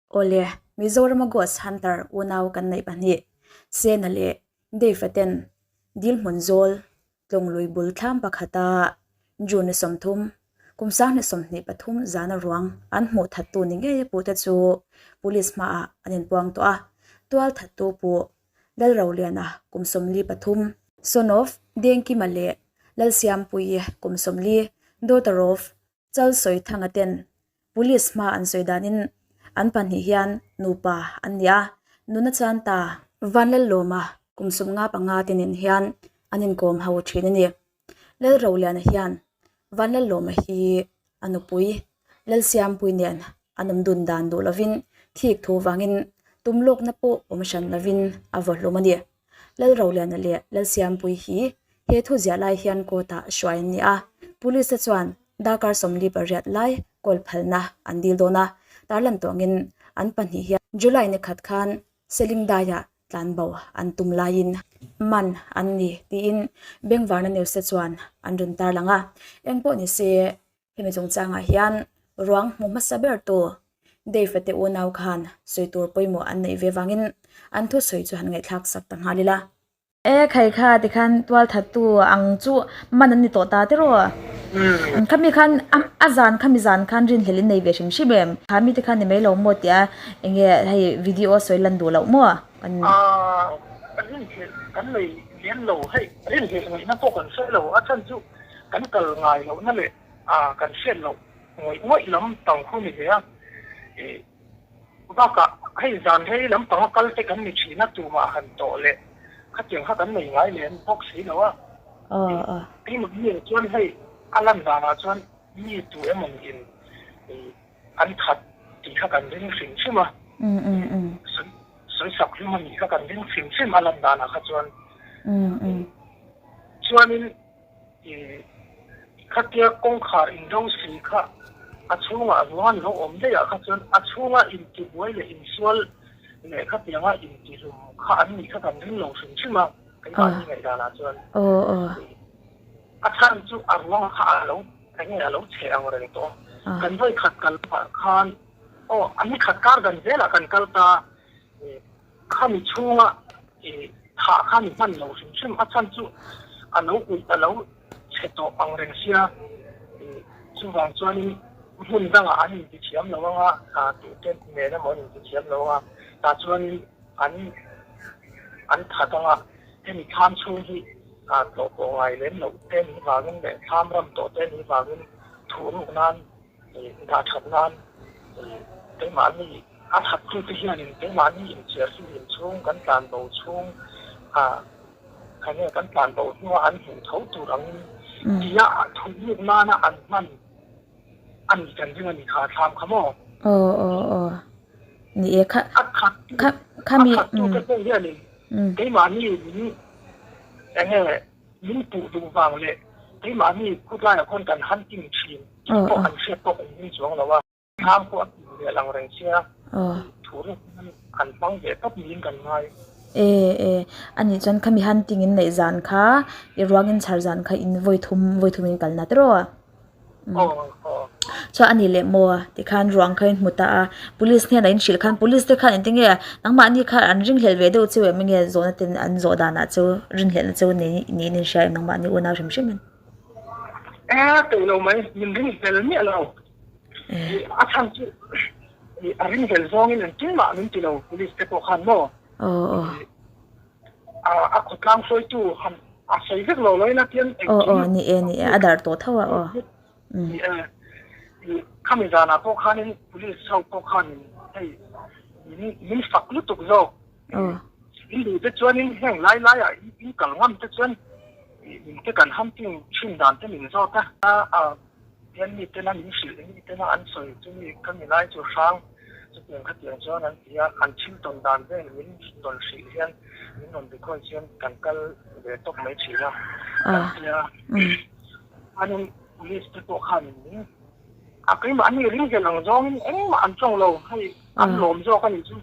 Ole Mizoram Ghost Hunter unaw kan nei pani senale Defaten dil munzol tlonglui bul thlam pakhata jun somthum kumsa ne somni pathum zana ruang an mu thattu ni nge puta chu police ma anin puang to a twal thattu pu dal rauliana kumsomli pathum sonof dengki male lal siam pui kumsomli dotarov chal soi thangaten police ma an soidanin an pani hian nupa ania nuna chanta vanlal loma kumsum nga panga tinin hian anin kom haw thina ni lel rolian hian vanlal loma hi anupui lel siam pui nen anum dun dan do lovin thik thu wangin tumlok na po omishan lovin avol lomani lel rolian le lel siam pui hi he thu zia lai hian ko ta shwai ni a police chuan dakar somli pariat lai kol phalna andil dona tarlan tongin an pani hian July ne khat khan seling daya tlan bo an tum lain man an ni ti in bengwarna news se chuan an run tar langa engpo ni se hemi chung changa hian ruang muma saber to deifate unaw khan soitur poimo an nei ve wangin an thu soi chu han ngai thak sak tang halila e khai kha ti khan twal thattu ang chu manan ni to ta te ro khami khan azan khami zan khan rin helin nei ve shim shibem khami te khan nei lo mo tia enge hei video soilan du lo mo kan kan nei lian lo hei rin he ngai na to kan se lo a chan chu kan kal ngai lo na le kan sen lo ngoi lam tang khu ni he e ba ka hei zan hei lam tang kal te kan ni china tu ma han to le khating ha kan nei ngai len pok si lo a ti mo ni chuan hei alam dana chuan ni tu emong in an khat ti kha kan ring sin chima soi sak lu man kha kan ring sin sim alam dana kha chuan chuanin khatia kong khar in do si kha achunga ruan lo om de ya kha chuan achunga in ti boi le in sual le khatia nga in ti rum kha an ni kha kan ring lo sin chima kai ba ni ngai dana chuan achan chu arwang kha lo kai ngai lo che ang re to kan voi khat kal khan ani khat kar gan zela kan kal ta khami chunga tha khani man lo sim sim achan chu alo ui alo che to ang reng sia chu wang chuan hun danga ani ti chiam lo nga tu ten me na mo ni ti chiam lo nga ta chuan an tha tanga hemi tham chu hi to ko ngai len lo ten wangin le tham ram to ten wangin thuru nan da that nan te ma ni a that khu ti hian in te ma ni in cher si in chung kan plan bo chung kan ne kan plan bo nu an hin thau tu rang dia thu ni na na an man an kan jing ani kha tham khamo ni e kha mi tu ka te hian ni te ma ni ni enge ni tu du wang le te ma ni ku la kon kan han ting chin ko an se ko ni chuang lo wa tham ko le lang reng sia thuru kan bang de top min kan ngai ani chan khami hunting in nei zan kha i ruangin chhar zan kha in voithum in kalna tro so ani le mo ti khan ruang khain muta police ne lain shil khan police te khan intinge nangma ani kha an ring hlel ve do chu me nge zona ten an zo dana chu ring hlel chu ni shai nangma ni una shim shimin to lo mai min ring hlel ni alo a chan chu a ring hlel zong in tin ma min ti lo police te ko khan mo a khotlang soi tu han a sei vek lo loi na tian ni e adar to thawa khami zana ko khanin police sau ko khan hei min fak lu tuk zo in du te chuanin heng lai a in kal ngam te chuan in te kan ham ting chin dan te min zo ta yan ni te na min sil ni te na an soi chu ni kan ni lai chu sang chu pen kha tiang chuan an tia an chin ton dan ve min ton si hian min non de khoi chen kan kal ve tok mai chi na ya anin police te ko khan ni akai ma ani ring ke lang zong eng ma an chong lo hai an lom zo kan chu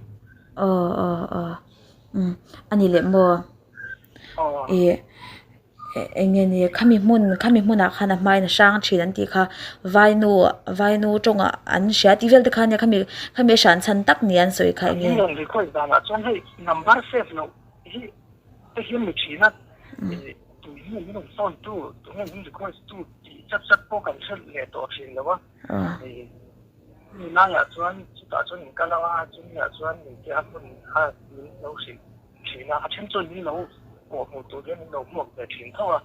ani le mo anh nghe nè khami mun à khana mai na sang thi dan ti kha vai nu tonga an sia ti vel te kha ne khami san chan tak nian soi kha nge nhưng thì coi ra là cho hay number save nó hi cái hiểm một chi na tụi mình nó son tụi mình thì coi tụi chắc chắc có cần sẽ lệ tổ chuyện đó thì nãy giờ chuẩn chỉ打算你干了啊，今天准你家们啊，你老是去那前准你老我昨天你老莫在前头啊，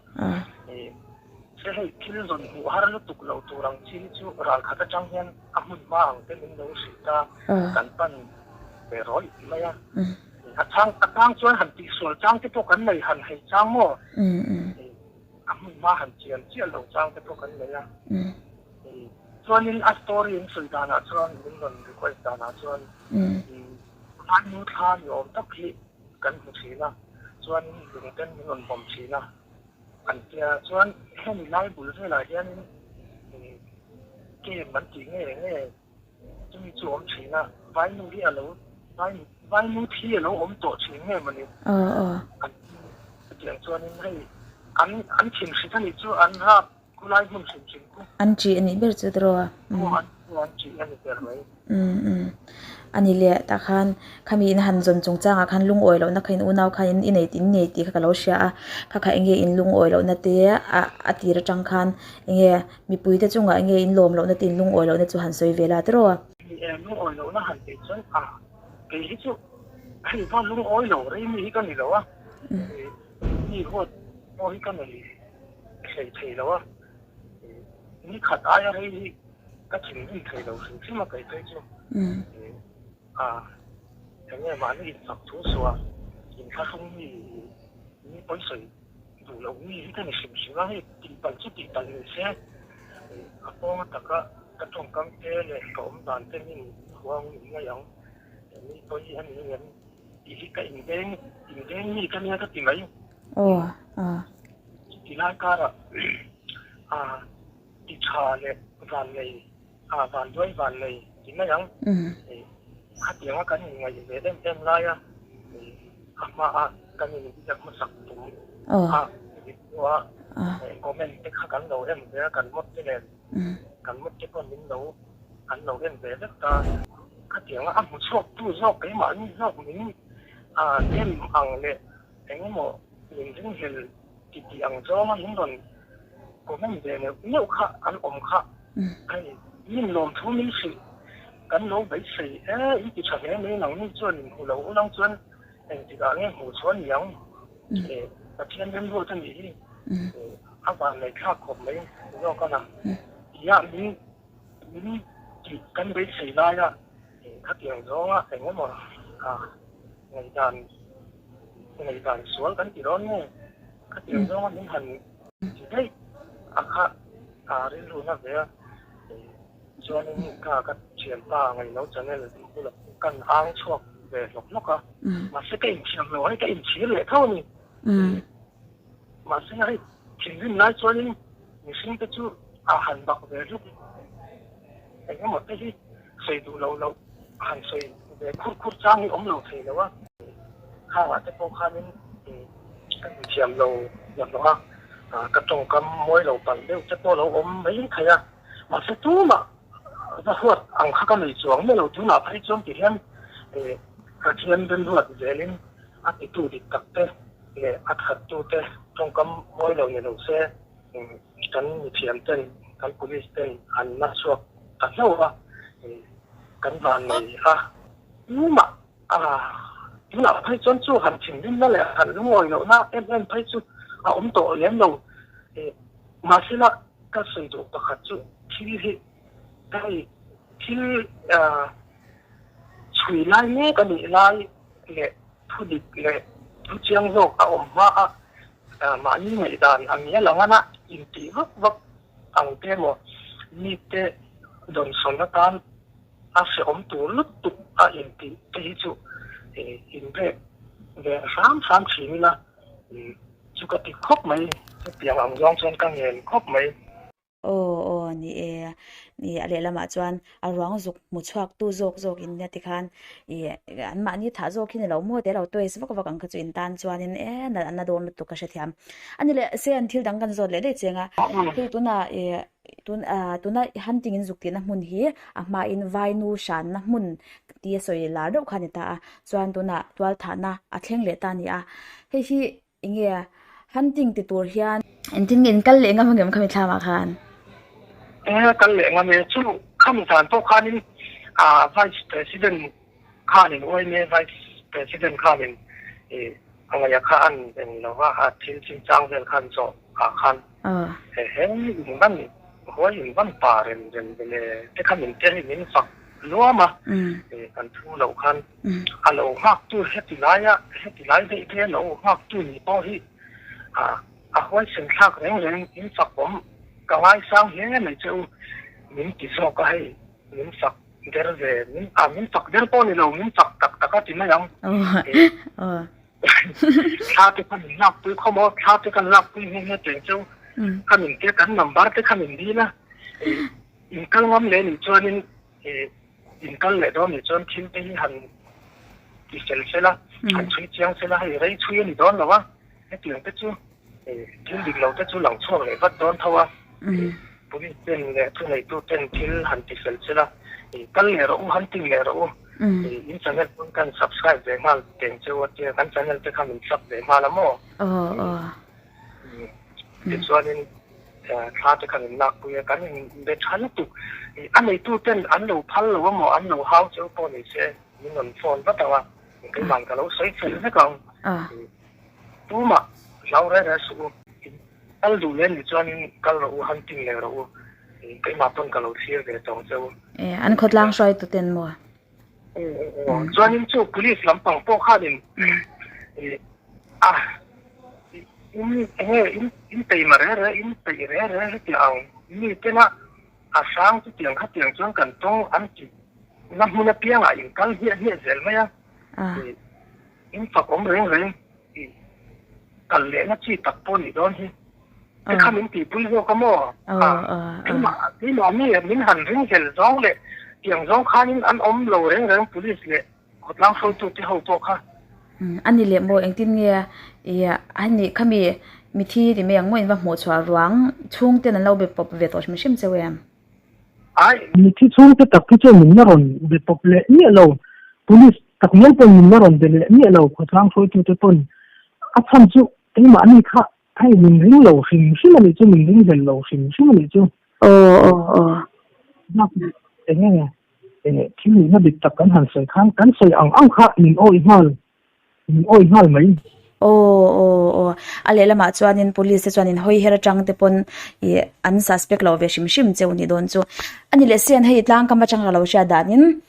所以其实说我还是读老读人去就让他的张天啊们忙跟你老是的干办ไปร้อยไหมอ่ะทางชวนหันตีส่วนจ้างที่พวกกันเลยหันให้จ้างมั่วมันมาหันเจียนเราจ้างที่พวกกันเลยอ่ะชวนนี้อัสตอรี่สุดานะชวนนี้มันดีกว่าสุดานะชวนร้านนู้นทานอยู่ตักที่กันหุ่นชีนะชวนดึงกันมันบ่มชีนะอันเดียชวนแค่นี้ไล่บุญเท่าไหร่เนี่ยเกมมันจริงไงจะมีจุ่มชีนะไว้นู่นที่อะไรไว้นู่นที่เราอมตัวชิงเนี่ยมันนี่อันเดียงส่วนนี้ให้อันชิงสิท่านนี่จู่อันรับกูไล่มันชิงกูอันจีอันนี้เบอร์จุดรัวอันจีอันนี้เบอร์ไว้อันนี้เลยตาคันขมีนหันจนจงจ้างคันลุงออยแล้วนักขันอุณาวขันอินไอตินไอตีข้าเราเชียข้าข้าเองอินลุงออยแล้วนัดเตะอาตีระจังคันเองมีปุยแต่จงเองอินลมแล้วนัดตินลุงออยแล้วนัดจูหันสวยเวลาตรัวลุงออยแล้วนัดหันไปจนเกี่ยจู่ให้พ่อลุงออยแล้วได้มีกันนี่แล้วนี่หัวออยกันนี่เฉยแล้วนี่ขัดอะไรก็ถึงนี่เฉยแล้วถึงที่มาเกิดเฉยจู่อย่างเงี้ยมานี่สับทุสัวกินข้าวนี่ไปใส่ดูแล้วนี่ที่นี่สิ่งสิ่งนั้นตีปันจุดตีปันเลยเสียพอมาตะกะตรงกางเกเลยก็อมตานเต้นนี่หัวมึงไม่ยังนี่ไปอันนี้เงินอีกก็อินเด้งนี่กันเนี่ยก็ตีไหมตีร่างกายตีชาเลยวันเลยวันด้วยวันเลยกินไม่ยังขัดยังว่ากันยังไงอยู่เต็มเลยมากันยังจะมาสักตัวว่าก็แม่นเด็กกันเราเอ็มเดียกันหมดที่เนี่ยกันหมดที่คนนี้เราอันเราเอ็มเดียเด็กตาขัดยังว่าผมชอบตู้ชอบไปหมานี่ชอบนี้เต็มอังเลยแต่งั้นหมดยังถึงเห็นที่อังจ้ามันยิ่งโดนก็แม่นเดียเนี่ยเนี่ยข้าอันอมข้าไอ้ยิ่งลมทุ่มนี่สิกันเราไปใส่อีกชั้นนี้เรานี่จนหูเราเราจนที่การเนี่ยหูชวนยังแต่เพียงเรื่องรู้ทั้งนี้อาบานในข้าขบไม่รู้ก็นะอย่างนี้จีกันไปใส่ได้ละถ้าเกี่ยงร้องแต่งั้นหมดในการสวนกันที่ร้อนเนี่ยถ้าเกี่ยงร้องมันหันจีได้เรื่องรู้นะเดี๋ยวชวนนี่ก็เชียนตาไงเราจะเนี่ยเรากันอ้างชอบแบบหลอกมาสักอิ่มเชียงเราให้อิ่มเชียเลยเท่านี้มาสักให้ถึงที่ไหนชวนนี่มีสิ่งที่จู่อาหารบักแบบลูกแต่ก็หมดที่ใส่ดูเราหันใส่แบบคุดจ้างนี่อมเราใส่แล้วว่าข้าวจะพอข้าวนี้กันเชียงเราอย่างว่ากระจงกำมวยเราปั่นเร็วจะตัวเราอมไม่ใครมาสักตัวมาถ้าหัวอังข้าก็ไม่จวงไม่เราถึงหน้าไปจวงที่เห็นกระเทียมเป็นหัวเจลินติดตู้ติดตักเตะขัดตู้เตะจงกำมวยเราเนี่ยเราเสียกันเทียมเต้นกันกุลิสเต้นอันนักสวกกันเล่ากันบานเลยนู่มาถึงหน้าไปจวงจู่หันถึงนี่นั่นแหละหันลุงอ่อยเราหน้าเอ็มไปจู่อมโตเลี้ยงเรามาสิละก็ใส่ตัวตะขัดจู่ที่ได้ที่ช่วยไล่เนี่ยก็มีไล่เนี่ยผู้ดิบเนี่ยผู้เชียงโลกเอามามานี่ไม่ได้อันนี้เราเนี่ยอินทีวักอังเดียมนี่เตะโดนสนการเสียมตัวลุกตุกอินทีที่จู่อินเดียเนี่ยสามสี่นี่นะจู่ก็ติดครบไหมเปลี่ยนอังยองชนกังเงินครบไหมโอ้นี่ ale lama chuan arwang zuk mu chhuak tu zok in ne ti khan an ma ni tha zok hin lo mo te lo toy se vak ang kha chu in tan chuan in na don tu ka she thiam ani le se an thil dang kan zot le chenga tu tuna hunting in zuk ti na mun hi a ma in vainu shan na mun ti soi la do khani ta chuan tuna twal thana a thleng le ta ni a he hi inge hunting ti tur hian entin in kal le ngam ngam khami thlama khan kal le ngam me chu kham san to khanin vice president khanin oi me vice president khanin angaya khan en lawa a thil ching chang vel khan so khan he ban hoi in ban paren ren le te khamin te min fak luama kan thu lo khan alo hak tu heti lai de te lo hak tu ni po hi hoi sen khak reng in fak bom ka lai sang he nei chu min ki so ka hai min fak der ve min fak der po ni lo min fak tak ka ti na yang kha te kan nak tu khomo kha te kan nak tu he te chu kamin te kan number te kamin di na in kal ngam le ni chuanin in kal le do ni chuan thin te hi han ti sel sela han chui chiang sela hai rei chui ni don lawa he tiang te chu thin dik lo te chu lang chuak le vat don thawa puli ten le thu nei tu ten thil han ti sel sela kal le ro han ting le ro in channel pun kan subscribe ve mal ten chu wa ti kan channel te kamin sub ve mal mo ti chuanin kha te kan nak pu ya kan be than tu an nei tu ten an lo phal lo mo an lo hau chu po ni se min on phone ba tawa cái man ka lo soi fel na kang tu ma lau ra su al du len ni chuanin kal ro hunting le ro cái ma ton ka lo thir ve tong chu an khot lang soi tu ten mo chuanin chu police lampang po kha din in tei ma re in tei re ti ang ni te na sang tu tiang kha tiang chuan kan tong an ti na huna piang a in kal hi zel ma ya in fa om reng kal le na chi tak po ni don hi cái kham in ti pui ho ka mo cái mà min han ring zel zong le tiang zong khan in an om lo reng police le khot lang phoi tu ti ho to kha ani le mo engtin nge ani khami mithi ti me ang mo in va mo chwa ruang chung ten an lo be pop ve to shim chewem ai mithi chung te tak chu min na ron be pop le ni lo police tak nyal pe min na ron de le ni lo khot lang phoi tu te pon a cham chu cái mà anh kha thay mình ring lầu hình xí mà mình ring dần lầu hình xí mà mình chứ nó cái nghe khi mình nó bị tập cắn hàng sợi kháng cắn sợi ong khá mình ôi hơn mấy ale lama chuanin police chuanin hoi hera tang te pon an suspect lo ve shim cheu ni don chu ani le sen hei tlang kam chang lo sha danin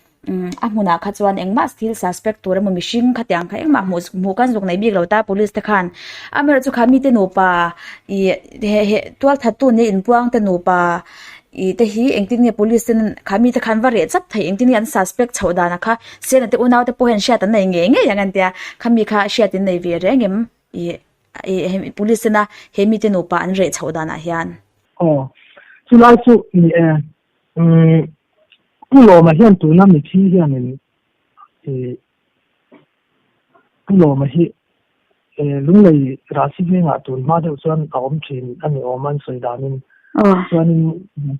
amuna kha chuan engma still suspect tur mo mishing khatyang kha engma mu kan zuk nei bik lo ta police te khan amer chu khami te no pa he twal thatu ne in puang te no pa te hi engtin nge police ten khami te khan ware chap thai engtin an suspect chhoda na kha sen te unaw te pohen sha ta nei nge yangan tia khami kha sha tin nei ve re ngem police na hemi te no pa an re chhoda na hian chu lai chu ni cái lò mà hiện tụ năm thì hiện này cái lò mà hiện lúc này ra sĩ viên à tụ mà đều chọn ổn chuyện anh ấy ổn anh soi đàn nên chọn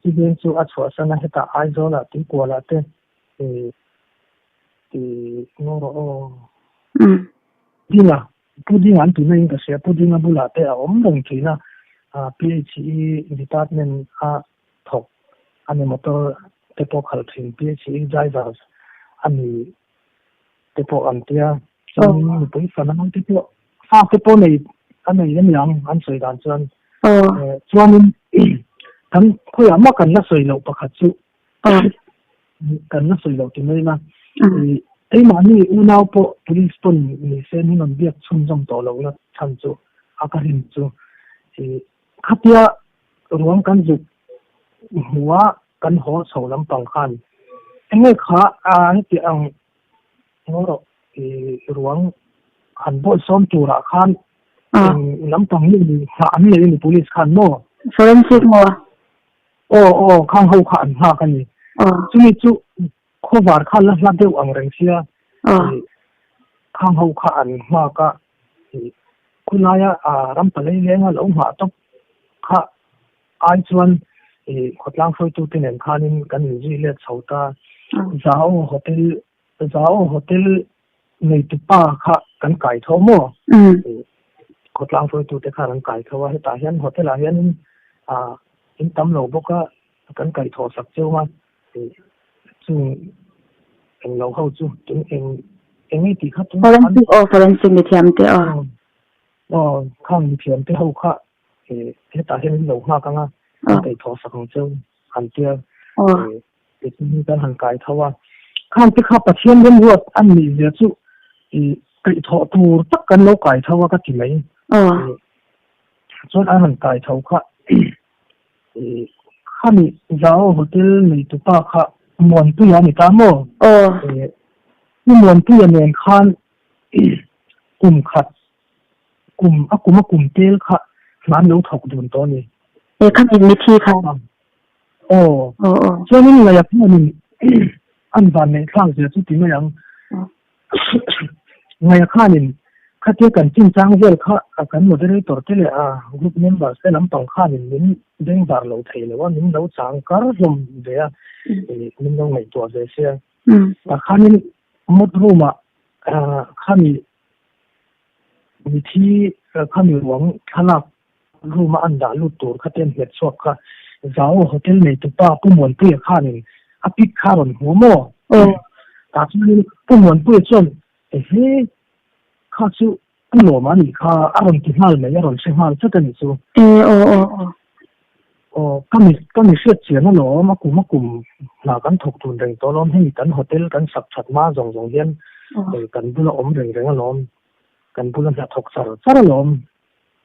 sĩ viên số ắt phở sang hết cả ai rồi là tiếng qua là tên thì nó đi là bút đi anh tụ này cái xe bút đi là bút là tên ổn đồng chuyện là PhD department thọc anh ấy motor te po khal thin pi chi jai za ani te po an tia chon ni pui fa na te po fa te po nei an nei yan yang an soi dan chuan chuan kan khoi ama kan na soi lo pakhat chu kan na soi lo ti mai na ei ma ni unau po police pon ni se ni non biak chum jong to lo na chan chu akarin chu khatia ruang kan ju huwa kan ho so lam pang khan engei kha ti ang ngoro ruang han bo som tura khan lam pang ni ha an le ni police khan mo forensic mo โอ้ข้างเขาขันหากันนี่จุข้อบาดขันแล้วเดียวอังเริงเสียข้างเขาขันหาก็คุณนายรำไปเลยเลี้ยงแล้วหาต้องข้าไอ้ส่วนขดล้างไฟตู้เต็นข้านี่กันอยู่เลือดเสาตาจ้าวโฮเทลในตุ๊ป้าข้ากันไก่ทอมขดล้างไฟตู้เต็นข้ากันไก่เขาว่าให้ตาเห็นโฮเทลเห็นอินตำโลบก็กันไก่ทอสักเจ้ามาซึ่งเองเราเข้าจู่ถึงเองไม่ตีข้าตรงนั้นforensic มีเทียมเตข้างมีเทียมเตเขาข้าให้ตาเห็นเรามากกันไก่ทอสักของเจ้าหันเตียเป็นมีการหันไก่เขาว่าข้างที่ข้าประเทียนเรื่องวัดอันนี้เดี๋ยวจู่ไก่ทอตูตักกันเราไก่เขาว่าก็ที่ไหนส่วนอาหารไก่เขาข้าข้ามีเจ้าโฮเทลในตุ๊ป้าข้ามวนตัวอย่างนี้ตามโม่นี่มวนตัวอย่างนี้ข้านกลุ่มขัดกลุ่มเตลข้าร้านเราถกดูตัวนี้ข้ามีมิธีค่ะส่วนนี้เราอยากพูดนี่อันวันนี้ข้างเสียสุดที่ไม่ยังไงข้านี่ข้าเที่ยวกันจริงจังเวลข้ากันหมดได้ตัวที่เลยกลุ่มนี้แบบเส้นลำตองข้านี่มิ้นเด้งบาร์เราไทยเลยว่ามิ้นเราจางการลมเดียมิ้นเราไม่ตัวเสียแต่ข้านี่มดรู้มาข้ามีวิธีข้ามีหวังข้านับรู้มาอันดาลุตัวข้าเต้นเหตุสวบข้าเจ้าโฮเทลในตุ๊ป้าผู้มวนผู้ข้านี่ปิดข้าบนหัวโม่แต่ที่นี่ผู้มวนผู้จนข้าสู้ผู้หล่อมานี่ข้าอารมณ์ที่ห้าเลยอารมณ์เสียห้าจะกันนี่สู้ก็มีเสื้อเสียนั่นหรอมากุมหนากันถกทุนแรงตัวล้อมให้กันโฮเทลกันสับชัดมาส่งเย็นกันบุญอมแรงล้อมกันบุญจะถกสารล้อม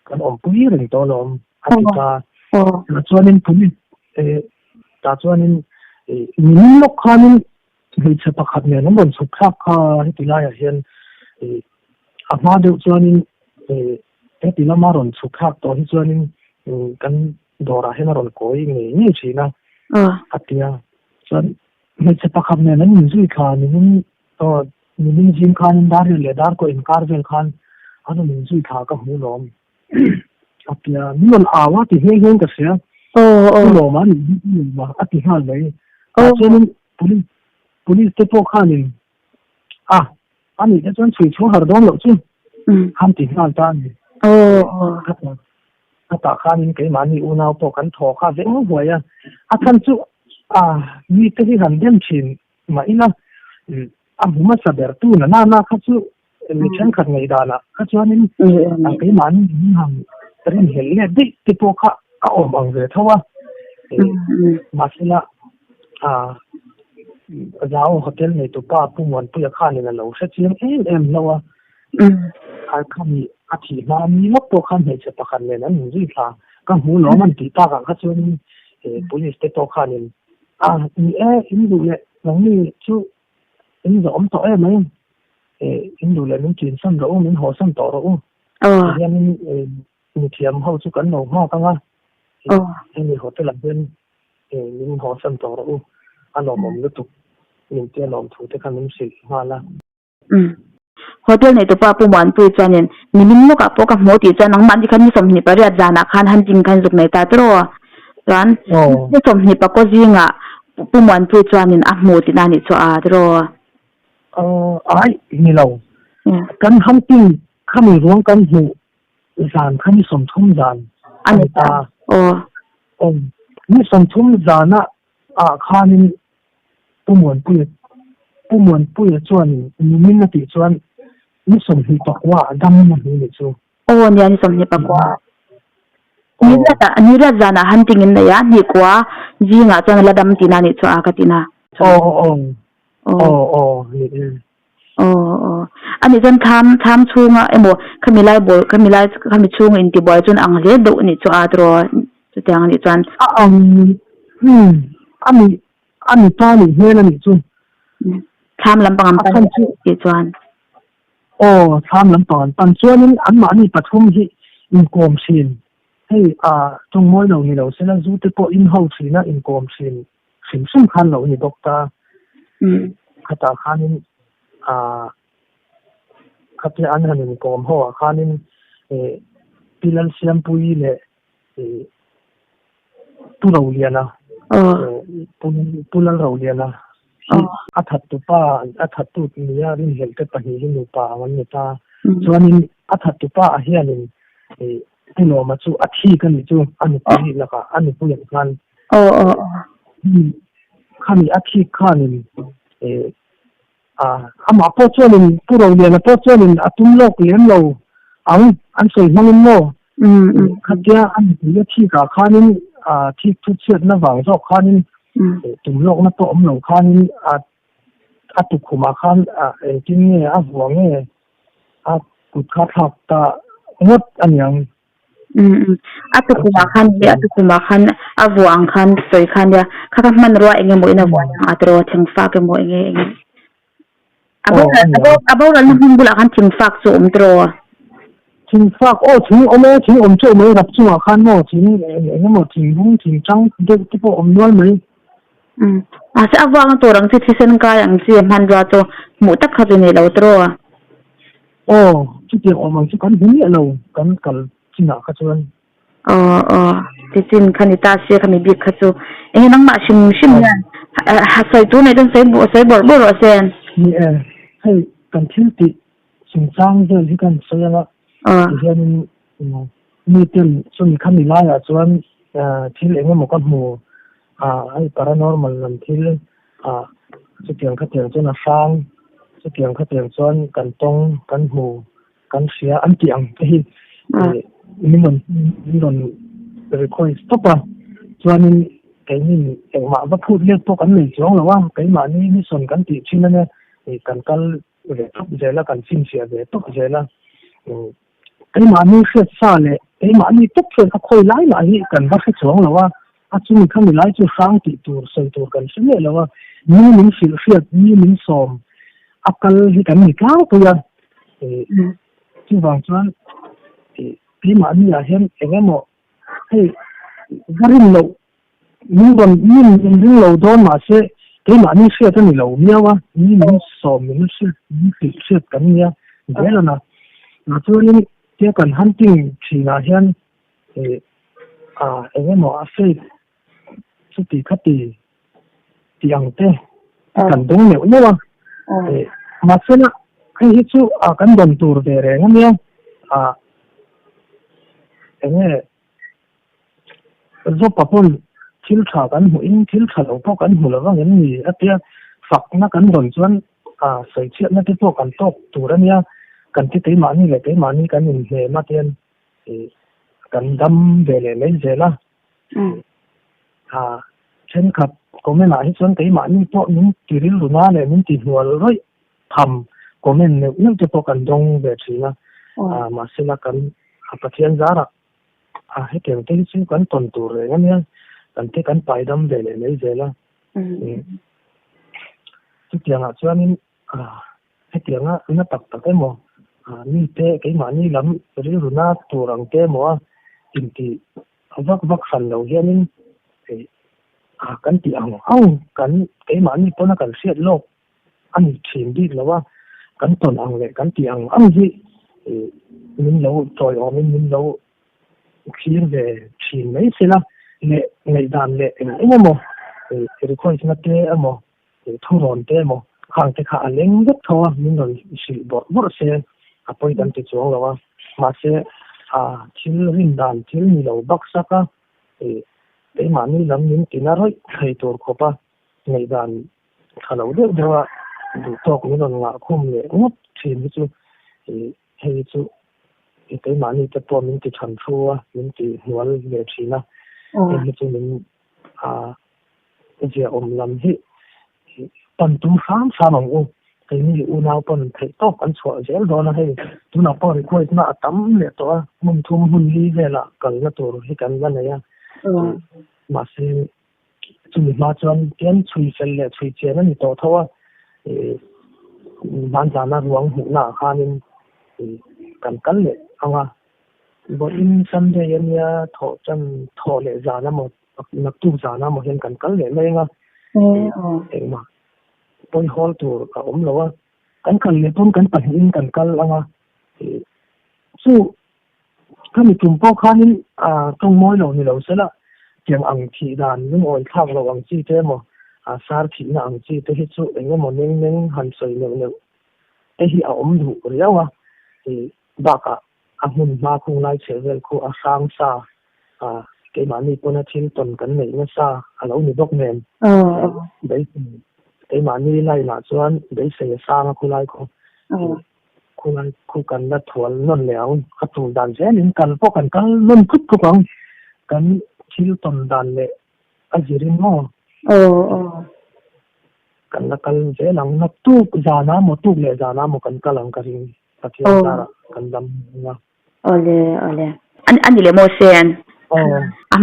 กันอมปุ้ยแรงตัวล้อมอาทิตย์แต่ส่วนนี้ผมแต่ส่วนนี้มีลูกค้านี่เห็นสภาพเนี่ยน้ำมันสุขภาพข้าที่ตีลายเห็นมาเดี๋ยวส่วนนี้ตีลามารุนสุขภาพตอนที่ส่วนนี้กันดอราเห็นมารุนก้อยนี่สินะอาทิตย์ส่วนเห็นสภาพเนี่ยนั้นมีสุขภาพนี่จิมข้านี่ดาริเลดาร์ก็อินคาร์เวลข้าอันนั้นมีสุขภาพก็หูล้อมอาทิตย์นี่มันอาว่าที่เฮงก็เสียหูล้อมมันมาอาทิตย์ห้าเลยส่วนนี้police te po khanin ani ta chon chui chu har don lo chu ham ti hal ta ni ta khanin ke mani una po kan tho kha ve mo hoya khan chu mi te hi han dem chin ma ina huma saber tu na kha chu mi chen khat ngai da la kha chu anin ke mani ham tren hel le de te po kha om ang ve thawa masilaเจ้าโฮเทลในตุ๊ป้าผู้มวนผู้ยาข้านี่นะเราเสียเชียงเราข้ามีอาทิตย์มามีรถตัวข้าให้เฉพาะคันเลยนะหนึ่งที่ค่ะก็หูหลอมันตีตากันข้าชวนpolice ตัวข้านี่มีอินดูเลยหลังนี้ชูอินจะอมต่อไหมอินดูเลยมันจีนซ้ำเรามันหัวซ้ำต่อเรายังมีเทียมเข้าชุกันหนูห้อกันว่ามีโฮเทลเดินมันหัวซ้ำต่อเราอันนั้นผมรู้ตุกนี่เจ้าลองถูกแต่คันมันสิมาละโฮเทลในตัวป้าผู้หวานปุยจวนเนี่ยมีมินลูกกับพวกกับหมอตีจวนนังมันที่คันมีสมหิปะเรียดจานะคันหันจริงคันสุกในตาตรัวร้านที่สมหิปะก็จริงผู้หวานปุยจวนเนี่ยหมอตีนานิชัวตรัวนี่เรากันหันจริงข้ามีร่วงกันหูจานข้ามีสมทุ่มจานอันนี้ตานี่สมทุ่มจานะข้านี่ผู้มวนผู้จวนมีมินติจวนนี่สมหิปะว่าดำมันนี่จูเนี่ยนี่สมหิปะว่านี่ละจานะหันจริงเนี่ยนี่กว่าจีงจวนละดำตีนานี่ชัวกันตีนานี่อันนี้จนทำช่วงโมขมิไลขมิช่วงอินทิบอยจนอังเลดูนี่ชัวตรัวจุดอย่างนี้จวนอันนี้ตานี่เฮนั่นนี่จุทำลำปางปันจีจวนทำลำปางปันจวนนี่อันมานี่ปฐมที่อินโกมซีนให้ hey trong mỗi đầu ni đầu sẽ là giúp cho in hậu thì na in com xin sum khan lo ni doctor khata khanin khate an hanin com ho khanin pilal siam pui le tu lo liana pulal ro liana athat tu ni ya rin hel te pahi ni pa wan ni ta chuanin athat tu pa hianin no ma chu athi kan chu an pi la ka an pu yan kan khani athi khanin ama po chuanin pu ro liana po chuanin atum lok lem lo an soi mangin mo khatia an pi athi ka khanin thi thu chet na wang zo khanin tum lok na to om lo khanin atu khuma khan tin nge a huang nge kut kha thak ta ngot anyang atu kuma khan avuang khan soi khan ya khaka man ro enge mo ina wan atro thengfa ke mo enge abo ran hum bula khan thengfa chu umtro thengfa thing om chu mai rap chu khan mo thing enge mo thing hung thing chang de tipo om nol mai asa awang to rang si sen ka yang si man ra to mu tak kha ne lo tro chu ti om ang chu kan hi lo kan kal china kha chuan titin khanita se khami bi khachu nang ma shim yan ha sai tu ne dan sai bor bor sen ni hey kan thil ti sing chang de hi kan soyala hian ni ten chumi khami la ya chuan thil enge mo kan mu ai paranormal lam thil chu tiang kha tiang chuan a sang chu tiang kha tiang chuan kan tong kan mu kan sia an tiang hi mình rồi coi stop à cho nên cái mình mà bắt phút liên tục cắn mình xuống là cái mà ni son cắn tị trên này thì cần về tốc dễ là cần xin sẻ về tốc dễ là cái mà ni sẽ xa lệ cái mà ni tốc sẽ có khôi lái lại cần bắt cái xuống là chúng mình không lái cho sáng tị tour xây tour cần xin lệ là như mình sửa như mình xòm áp cái cái mình cao thôi à chứ vàng cho cái mà ni là hiện cái mà hay garin lâu nhưng lâu mà sẽ cái mà ni sẽ cho mình lâu nhiều như mình xòm mình sẽ cái nhiều vậy là mà cho nên cái cần hunting thì là hiện cái mà sẽ chút tí khát tí ăn thế cần đúng nhiều nữa mà sẽ là cái chỗ cần đồng tour về rồi nghe cái giúp papun thiếu trả cần huống thiếu trả lâu po cần hula là cái gì ở đây phật nó cần đồng chuan sợi chiết nó cái po cần tốt tour đó nha cần cái mà ni là cái mà ni cần nhìn về mà tiền cần đâm về lấy về là trên khắp có mấy nãy chuan cái mà ni po những chỉ riêng luôn này những chỉ hùa rồi thầm có mấy những cái po cần dong về chỉ là mà sẽ là cần phát triển ra là hết tiền cái chứ cần tuần tu rồi nghe cần cái cần phải đâm về để lấy về là cái tiền cho nên hết tiền nó tập cái mò như thế cái mà như lắm rồi rồi nó tu rằng cái mò tìm thì vắt phần đầu kia nên thì cần tiền không cần cái mà như nó cần xét lô anh tìm đi là cần tuần ăn về cần tiền ăn gì mình lâu rồi mình lâu khi về chỉ mấy xe là ngày đàn lệ anh em mà thì coi như thế mà thu hồn thế mà hàng thì khá lên rất thôi mình rồi chỉ bỏ xe bây giờ thì chỗ là mà xe thiếu hình đàn thiếu nhiều lâu bắc sắc thì cái mà mình làm những cái nào rồi hay tổ hợp ngày đàn khá lâu được rồi đủ to cũng là ngã không lệ ngất thì mình chú hay chú cái mà như cái bộ mình thì sản xuất mình thì hóa về chỉ là mình cho mình cái gì làm hết tận tung sáng ông cái như u nào còn thấy to còn sửa dễ đó là hay tu nào còn coi nó tắm lệ to mình thu mình đi về là cần nó tổ hay cần cái này mà sẽ chúng mình mà chọn tiền chui sen lệ chui tiền nó to thôi bạn già nó ruộng hụt nào khan nên cần lệ không bo in Sunday ania tho chan tho le zana mo nak tu zana mo hen kan kal le lenga ma poi hol tur ka lo kan kal le pon kan pahin kan kal anga su kan tum po khanin tong moi lo ni lo sala tiang ang thi dan ning oi thak lo ang chi te mo sar thi na ang chi te hi chu eng mo ning han soi ne te hi du riawa ba ka hun ma khung lai chevel khu sang sa ke mani pona thil ton kan nei na sa alo ni dok nen dei ke mani lai na chuan dei se sang khu lai khu kan na thual non leang khatu dan je nin kan po kan lon khut khu kan thil ton dan le ajirin mo kan na kal je lang na tu zana mo tu le zana mo kan kalang ka ring pathian tara kan dam na ole an le mo sen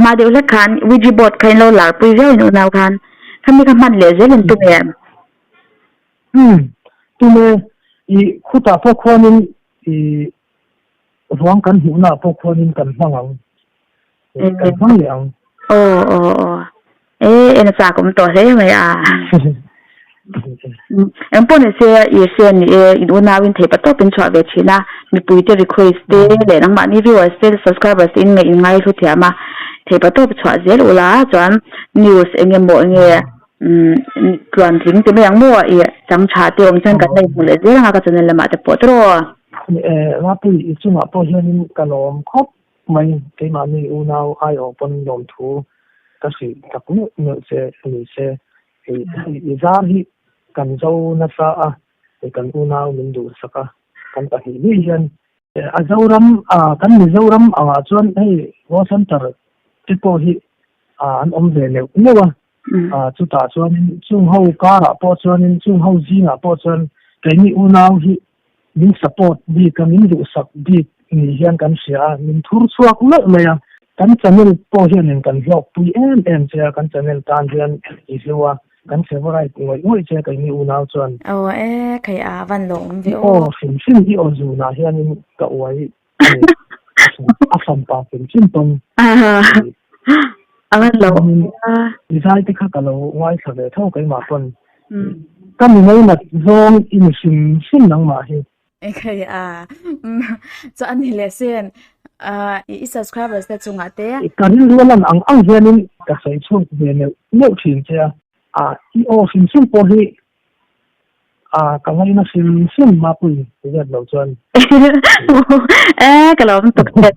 ma de ula khan wiji bot khain lo lar pui zeu nu naw khan khami ka man le zelen tu tu me I khuta po khonin ruang kan hu na po khonin kan hangang kan hang leang en sa kum to se me en pon se ye sen e una win the pato pin chwa be china mi pui te request te le nang ma ni viewers te subscribers in me ngai thu thia ma the pato chwa zel ula chuan news enge mo nge tuan thing te yang mo e chang cha te om chen kan nei mu le je nga ka channel le ma te potro ma pi I chu ma po hian kalom khop mai ke ma ni unau ai open dom thu ka si taknu no se ni se I zar hi kan zo na sa kan unau min du saka kan ta hi ni hian a zoram kan ni zoram chuan hei wo center ti po hi an om ve le newa chu ta chuan chung ho kara po chuan chung ho zinga po chuan ke ni unau hi min support bi kan min du sak bi ni hian kan sia min thur chuak le meya kan channel po hian kan vlog pui em che kan channel tan hian I hiwa kan favorite ngoi che kai ni unau chuan kai van lo vi fin hi ozu na hian ka wai afam pa fin tong awan lo design te kha ka lo wai sa le thau kai ma pon kan ni na zong in sin nang ma hi kai so an hi le sen I subscribers te chunga te kan ni lan ang hianin ka sai chung ve ne thin che I sin po hi ka ngai na sin ma pui ya lo chuan ka lo tuk te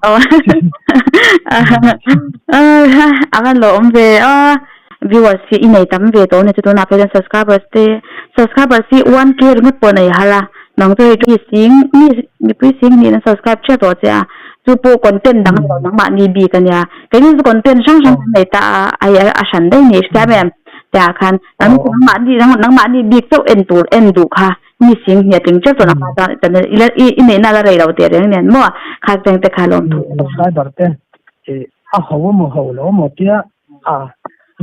awan lo ve viewers si inai tam ve to ne tu na pe subscribers si 1k ringot po nei hala nang te ri sing ni pi sing ni na subscribe che to cha chu po content dang lo nang ma ni bi kan ya ke ni content sang nei ta ai a shan dai ni sta mem ta khan nang ma ni bi to en du kha ni sing ya ting che to na ta inai na la rei lo te reng nen mo kha teng te kha lom tu subscriber te a ho lo mo tia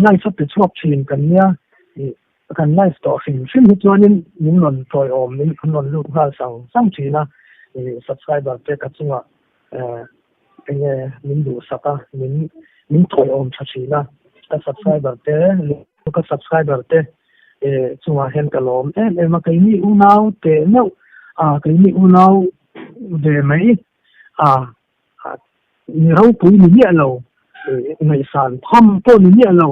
nai so te chuak chin kan nia kan live to fin hi chuanin min non toy om min non lu ha sang china subscriber te ka chunga min du saka min toy om china ka subscriber te chunga hen kalom ma kai ni unau te no kai ni unau de mai ni rau pui ni alo ngai san pham po ni alo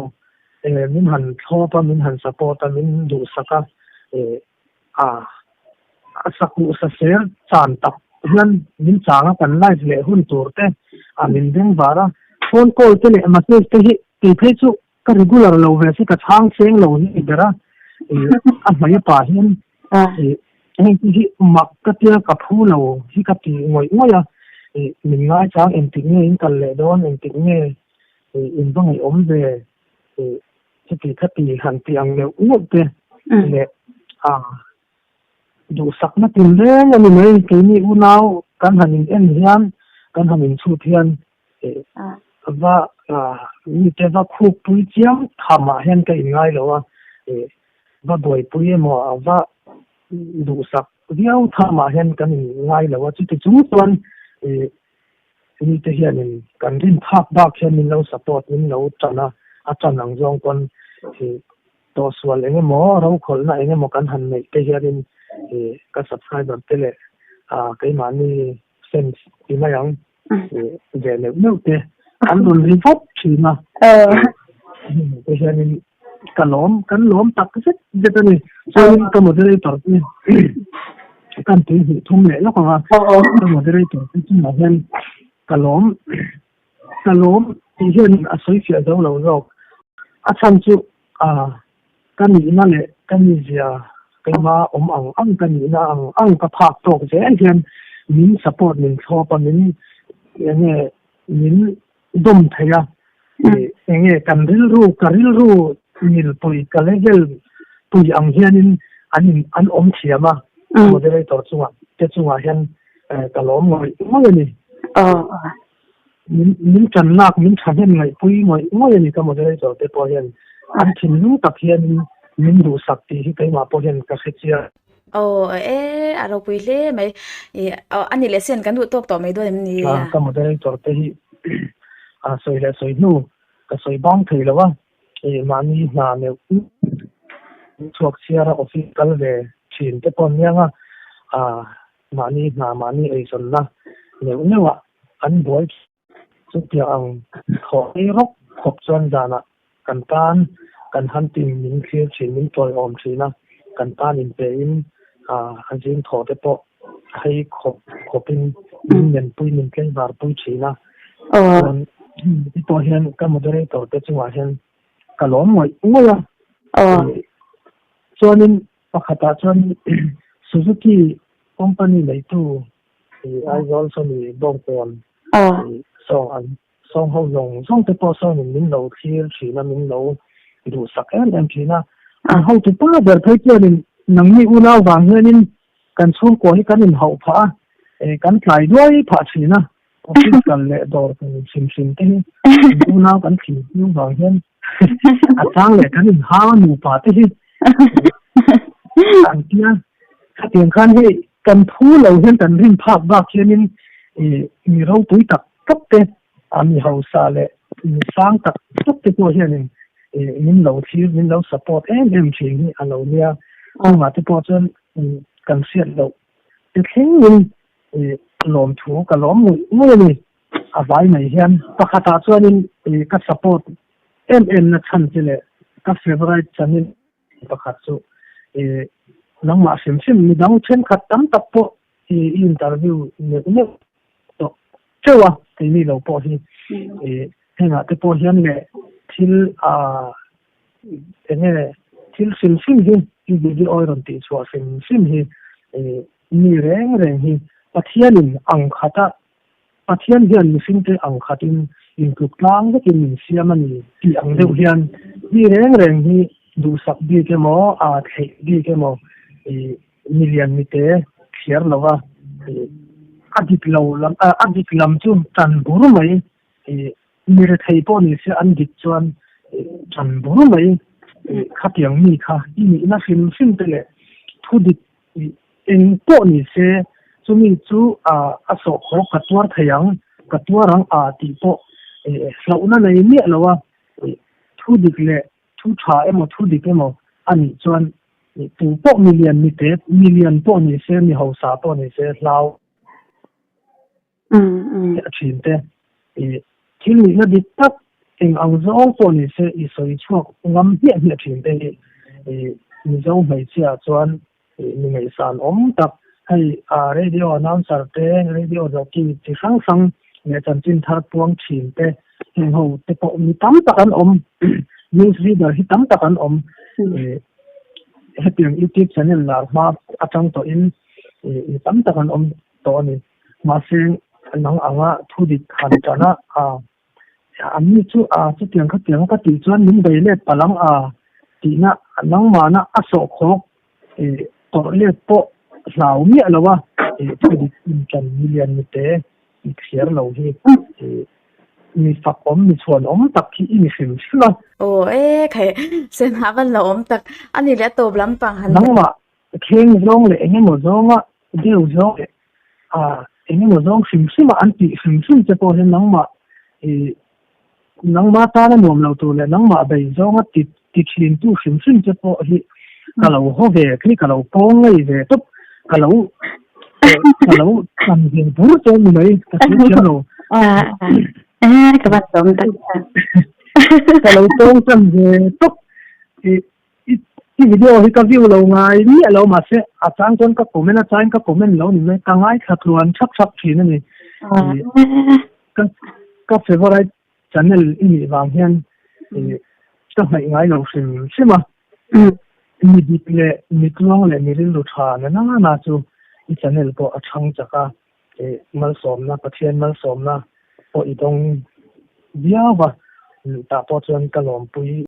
min han thopa min han support min du saka saku sa ser chan tak hian min changa kan live le hun turte min ding bara phone call te le message te hi ti phei chu ka regular lo ve si ka chang seng lo ni bera mai pa hian hi mak ka tia ka phu lo hi ka ti ngoi ya min ngai chang en ti nge in kal le don en ti nge in bang ai om ve ti khati han ti ang le te le du sak na tin le ni mai ke ni unau kan hanin en hian kan hanin chu thian va ni te va khu pui chiam thama hen kai ngai lo va boi pui mo va du sak diau thama hen kan ngai lo chu ti chu tuan นี่จะเห็นกันริมภาคบ้าแค่มินเราสปอร์ตมินเราจันนะอาจารย์หลังจงคนที่ตัวส่วนเองหมอเราคนน่ะเองหมอกันหันในจะเห็นก็สับสายแบบเตะก็มานี่เซนที่มาอย่างเดี๋ยวเนี่ยเตะอันโดนรีฟอร์ชีนะจะเห็นกันล้อมตักก็จะเดี๋ยวนี้ส่วนก็หมดเลยต่อเนี่ยกันตีหิทุ่มเลยแล้วก็ว่าก็หมดเลยต่อที่มาเห็นกันล้อมที่เห็นอาศัยเสียดาวเราอาจารย์จุกันนี่นั่นแหละกันนี่เสียกันมาอังกันนี่นะอังกับภาคตกเสียเห็นมินสปอร์ตมินชอบมินอย่างเงี้ยมินดมเทียอย่างเงี้ยกันริลรู้มิลปุยกันเลยปุยอังเฮียนินอันเทียมาโมเดลตัวจังหวะเห็นกันล้อมงอยนี่มินจันนักมินชันเห็นไงปุยงอยนี่ก็โมเดลตัวเตปอเห็นอันที่นู้ตักเห็นมินดูสักทีที่ไปมาพอเห็นก็เสียเราไปเล่ไหมอันนี้เลเซียนกันดูตกต่อไม่ด้วยมันนี่ก็โมเดลตัวเตะสวยเลยสวยนู่ก็สวยบ้องถือแล้วว่ามานี่นาเนี่ยช่วงเชียร์ออฟฟิศกันเลยชินแต่ปนเนี่ยมานี่ไอ้ส่วนนะเนี่ยว่าอันบ่อยสุดอย่างขอให้รบขบส่วนจานะกันหันติมมินเคลียร์ชินมินตัวอมชินะกันตานินเป็นอันจริงถอดแต่ปะให้ขบเป็นมินเงินปุยมินเกย์บาร์ปุยชินะที่ตัวเห็นก็มาได้ตัวแต่จังหวะเห็นก็ล้อมหมดส่วนนี้ปกติส่วนSuzuki company เลยตู้ไอ้ย้อนส่วนนี้บางคนสองห้องลงสองแต่พอส่วนนี้มินเราที่ชีนะมินเราดูสักแอนชีนะห้องที่ป้าเดินไปเจอนี่นังมีอุณหภูมินี่กันช่วงก่อนที่กันเขาผ้ากันไกลด้วยผ้าชีนะออฟฟิศกันเลยดอร์ชิมที่อุณหภูมิกันขี้ยุ่งบางเห็นอาจารย์เลยกันหาหนูผ้าที่อันที่ถ้าเตียงคันให้กันพูดเราเห็นกันริมภาพบ้าเช่นนี้มีเราตุยตักตักเตะมีเฮาซาเลยมีสร้างตักตักเตะตัวเช่นนี้มินเราที่มินเราสปอร์ตเอ็มสิ่งนี้เราเนี่ยมาที่พอจนกันเสียเราแต่แค่มินล้อมถูกกับล้อมมือนี่อะไรไม่เห็นปกติส่วนนี้ก็สปอร์ตนะฉันจะเลยก็เฟเวอร์ฉันนี่ปกติน้องมาซิมมีน้องเช่นขัดตั้มตับปะอินเตอร์วิวเนี่ยตัวเจ้าที่นี่เราพอที่เห็นว่าที่พอเห็นเนี่ยที่เนี่ยที่ซิมที่ดีออยรันติสว่าซิมที่มีแรงที่ปัทยานินอังคาตาปัทยานินมีสิ่งที่อังคาตินอินทุกครั้งก็จะมีเสียมันที่อังเดียวเห็นมีแรงที่ดูสักดีแค่หมอเทดีแค่หมอมิลลิอนมิเตเขียนแล้วว่าอดีตลำจุนจันบุรุษไหมมีเรื่องพวกนี้เสียอันดิจวนจันบุรุษไหมขัดยังมีค่ะอีนี่น่าฟิล์มไปเลยทุดิเองพวกนี้เสียจะมีจู่อโศกกัดตัวทยังกัดตัวรังตีพวกเรานั่นเลยเนี่ยแล้วว่าทุดิเลยทุชาทุดิเอโมอันนี้จวนตัวพวกมิลลิอนพวกนี้เสียมีหัวซาพวกนี้เสียเราชินเตที่นี่ก็ดิตักเองอังจงพวกนี้เสียอีสวยชั่วงามเหี้ยชินเตมีจงไม่เสียจวนมีไม่สานตักให้เรดิโอนันเซอร์เตเรดิโอจ็อกกี้ที่ฟังเนี่ยจันจินทัดพวงชินเตเห็นเขาแต่พอมีตั้มตะกันนิวส์รีเดอร์ที่ตั้มตะกันให้เพียงYouTube channel ล่ะมาอาจารย์ตัวตั้มตะกันตัวนี้มาเสียงน้องทุดิขันจานะอันนี้จู่เตียงก็ตีจวนมินไปเล็ดปลังตีน่ะน้องมานะอโศกตัวเล็ดโปเหล่าเมียแล้วว่าทุดิจันมิลลิอนมิเตเขียนเราที่มีฝักมีส่วนตักที่มีสิ่งใช่ไหมใครเส้นหากันเราตักอันนี้แหละตัวบลัมปังหันน้องมาเข่งร้องเลยเงี้ยหมดร้องเดี๋ยวร้อง eng mo zong sim anti sim che po hen nang ma ta na nom lo tu le nang ma bei zong ti thin tu sim che po hi ka lo ho ve ki ka lo pong ngai ve tu ka lo kan gen bu to ni mai ka chi lo các bạn sống tất cả ka lo tong tam ve tu i video hi ka view lo ngai ni lo ma se a chang ton ka comment lo ni mai ka ngai kha thuan chap thin ni ka favorite channel ini wang hian ka mai ngai lo sim ma mi diple mi tlong le mi rin lu tha na chu i channel ko a thang chaka mal som na pathian mal som na po i dong biawa ta po chuan ka lom pui